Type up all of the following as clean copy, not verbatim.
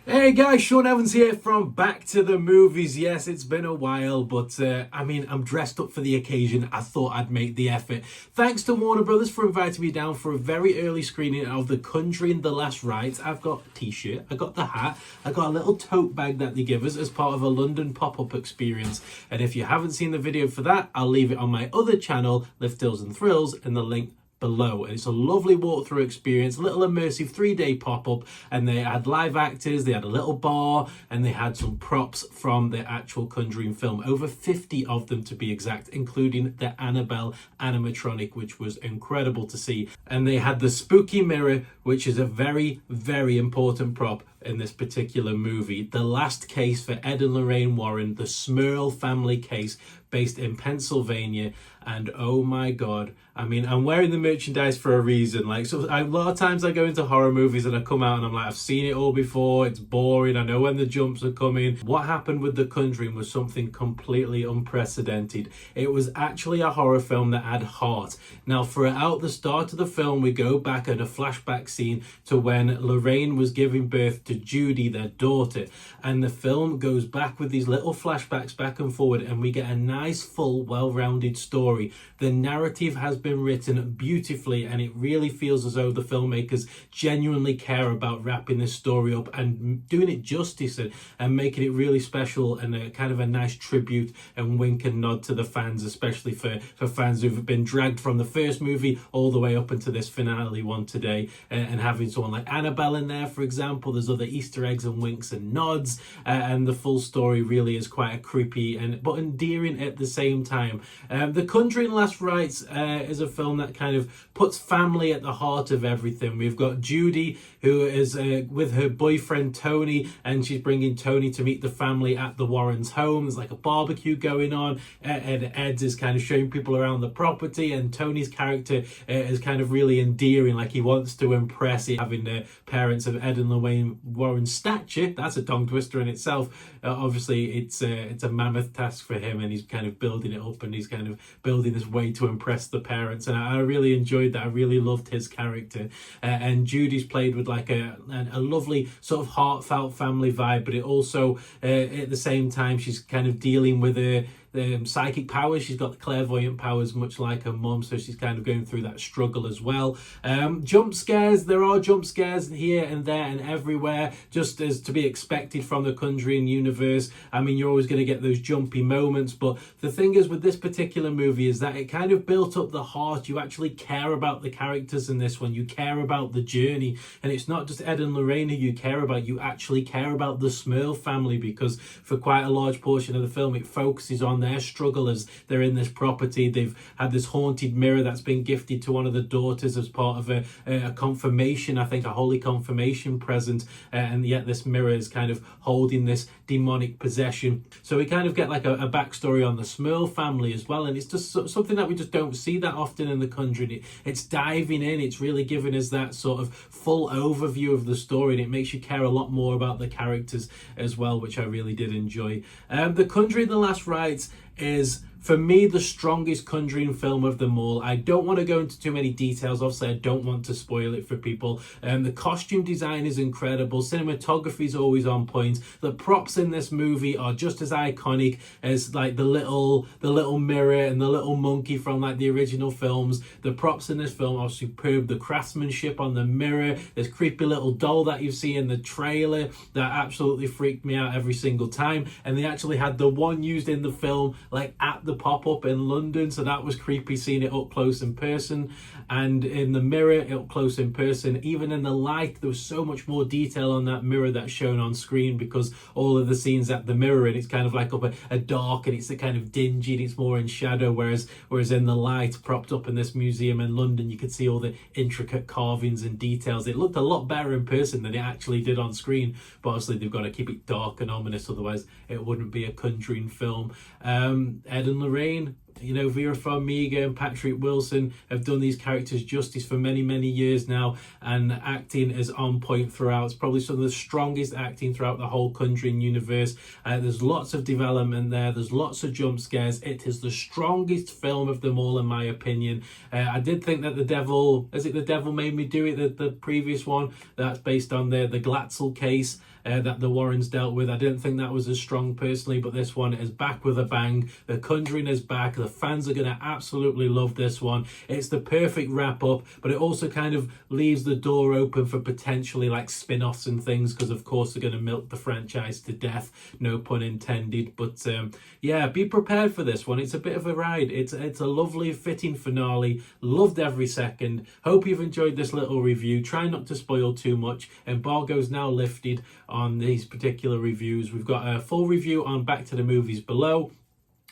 Hey guys, Sean Evans here from Back to the Movies. Yes, it's been a while, but I'm dressed up for the occasion. I thought I'd make the effort. Thanks to Warner Brothers for inviting me down for a very early screening of the Conjuring, The Last Rites. I've got a t-shirt, I got the hat, I got a little tote bag that they give us as part of a London pop-up experience. And if you haven't seen the video for that, I'll leave it on my other channel, Lift Tills and Thrills, in the link below. And it's a lovely walkthrough experience, a little immersive 3-day pop-up, and they had live actors, they had a little bar, and they had some props from the actual Conjuring film, over 50 of them to be exact, including the Annabelle animatronic, which was incredible to see. And they had the spooky mirror, which is a very, very important prop in this particular movie. The last case for Ed and Lorraine Warren, the Smurl family case based in Pennsylvania. And oh my God, I mean, I'm wearing the merchandise for a reason. A lot of times I go into horror movies and I come out and I'm like, I've seen it all before. It's boring. I know when the jumps are coming. What happened with The Conjuring was something completely unprecedented. It was actually a horror film that had heart. Now, throughout the start of the film, we go back at a flashback scene to when Lorraine was giving birth to Judy, their daughter. And the film goes back with these little flashbacks back and forward, and we get a nice, full, well-rounded story. The narrative has been written beautifully, and it really feels as though the filmmakers genuinely care about wrapping this story up and doing it justice and making it really special and a kind of a nice tribute and wink and nod to the fans, especially for fans who've been dragged from the first movie all the way up into this finale one today, and having someone like Annabelle in there, for example. There's other Easter eggs and winks and nods, and the full story really is quite a creepy but endearing at the same time. The Conjuring Last Rites is a film that kind of puts family at the heart of everything. We've got Judy, who is with her boyfriend Tony, and she's bringing Tony to meet the family at the Warrens' home. There's like a barbecue going on, and Ed is kind of showing people around the property, and Tony's character is kind of really endearing, like he wants to impress it, having the parents of Ed and Lorraine Warren's stature. That's a tongue twister in itself. Obviously, it's a mammoth task for him, and he's kind of building it up, and he's kind of building this way to impress the parents. And I really enjoyed that. I really loved his character. And Judy's played with like a lovely sort of heartfelt family vibe, but it also at the same time she's kind of dealing with the psychic powers. She's got the clairvoyant powers, much like her mum, so she's kind of going through that struggle as well. Jump scares, there are jump scares here and there and everywhere, just as to be expected from the Conjuring universe. I mean, you're always going to get those jumpy moments, but the thing is with this particular movie is that it kind of built up the heart. You actually care about the characters in this one. You care about the journey, and it's not just Ed and Lorraine who you care about. You actually care about the Smurl family, because for quite a large portion of the film it focuses on their struggle as they're in this property. They've had this haunted mirror that's been gifted to one of the daughters as part of a confirmation, I think a holy confirmation present, and yet this mirror is kind of holding this demonic possession. So we kind of get like a backstory on the Smurl family as well, and it's just something that we just don't see that often in The Conjuring. It's diving in, it's really giving us that sort of full overview of the story, and it makes you care a lot more about the characters as well, which I really did enjoy. The Conjuring, The Last Rites is, for me, the strongest Conjuring film of them all. I don't want to go into too many details. Obviously, I don't want to spoil it for people. The costume design is incredible. Cinematography is always on point. The props in this movie are just as iconic as like the little mirror and the little monkey from like the original films. The props in this film are superb. The craftsmanship on the mirror, this creepy little doll that you see in the trailer that absolutely freaked me out every single time. And they actually had the one used in the film like at the pop-up in London, so that was creepy seeing it up close in person, and in the mirror up close in person. Even in the light, there was so much more detail on that mirror that's shown on screen, because all of the scenes at the mirror, and it's kind of like up a dark, and it's a kind of dingy, and it's more in shadow, whereas in the light propped up in this museum in London, you could see all the intricate carvings and details. It looked a lot better in person than it actually did on screen, but obviously they've got to keep it dark and ominous, otherwise it wouldn't be a Conjuring film. Ed and Lorraine, you know, Vera Farmiga and Patrick Wilson have done these characters justice for many, many years now, and acting is on point throughout. It's probably some of the strongest acting throughout the whole Conjuring universe. There's lots of development there. There's lots of jump scares. It is the strongest film of them all, in my opinion. I did think that The Devil Made Me Do It, the previous one, that's based on the Glatzel case. that the Warrens dealt with. I didn't think that was as strong personally, but this one is back with a bang. The Conjuring is back. The fans are going to absolutely love this one. It's the perfect wrap up, but it also kind of leaves the door open for potentially like spin-offs and things, because of course they're going to milk the franchise to death, no pun intended. But yeah, be prepared for this one. It's a bit of a ride. It's a lovely fitting finale. Loved every second. Hope you've enjoyed this little review. Try not to spoil too much. Embargo's now lifted on these particular reviews. We've got a full review on Back to the Movies below,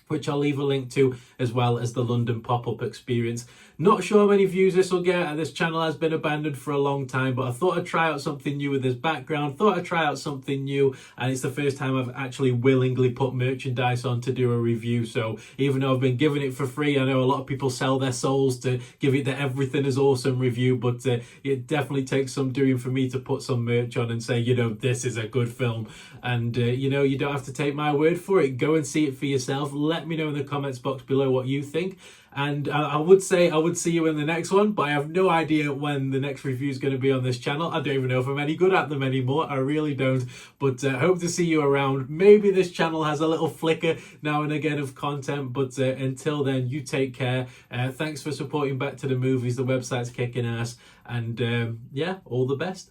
which I'll leave a link to, as well as the London pop-up experience. Not sure how many views this will get. This channel has been abandoned for a long time, but I thought I'd try out something new with this background. Thought I'd try out something new, and it's the first time I've actually willingly put merchandise on to do a review. So even though I've been giving it for free, I know a lot of people sell their souls to give it the everything is awesome review, but it definitely takes some doing for me to put some merch on and say, you know, this is a good film. And you know, you don't have to take my word for it. Go and see it for yourself. Let me know in the comments box below what you think. And I would say I would see you in the next one, but I have no idea when the next review is going to be on this channel. I don't even know if I'm any good at them anymore. I really don't. But hope to see you around. Maybe this channel has a little flicker now and again of content. But until then, you take care. Thanks for supporting Back to the Movies. The website's kicking ass. And yeah, all the best.